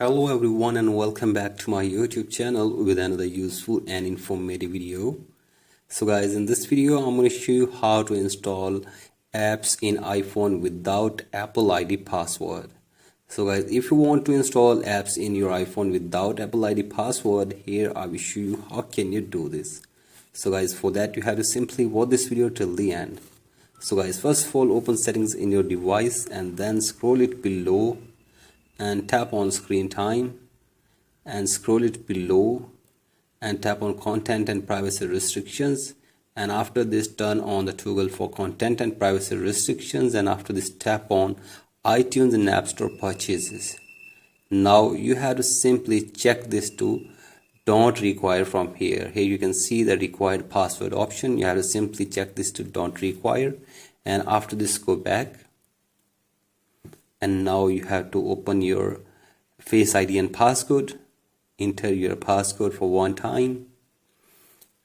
Hello everyone and welcome back to my YouTube channel with another useful and informative video. So guys, in this video I'm going to show you how to install apps in iPhone without Apple ID password. So guys, if you want to install apps in your iPhone without Apple ID password, here I will show you how can you do this. So guys, for that you have to simply watch this video till the end. So guys, first of all, open settings in your device and then scroll it below and tap on screen time and scroll it below and tap on content and privacy restrictions, and after this turn on the toggle for content and privacy restrictions, and after this tap on iTunes and App Store purchases. Now you have to simply check this to don't require from here. Here you can see the required password option. You have to simply check this to don't require, and after this go back. And now you have to open your Face ID and passcode, enter your passcode for one time,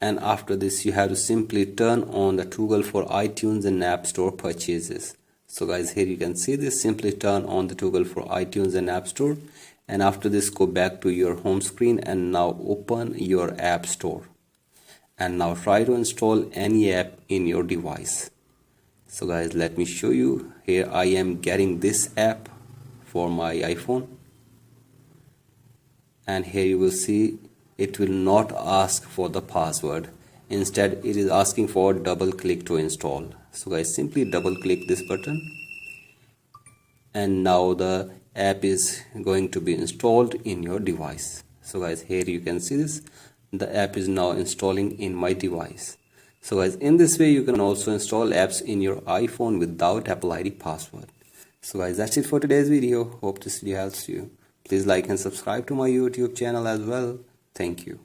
and after this you have to simply turn on the toggle for iTunes and App Store purchases. So guys, here you can see this, simply turn on the toggle for iTunes and App Store, and after this go back to your home screen and now open your App Store and now try to install any app in your device. So guys, let me show you. Here I am getting this app for my iPhone, and here you will see it will not ask for the password. Instead it is asking for double click to install. So guys, simply double click this button and now the app is going to be installed in your device. So guys, here you can see this, the app is now installing in my device. So guys, in this way you can also install apps in your iPhone without Apple ID password. So guys, that's it for today's video. Hope this video helps you. Please like and subscribe to my YouTube channel as well. Thank you.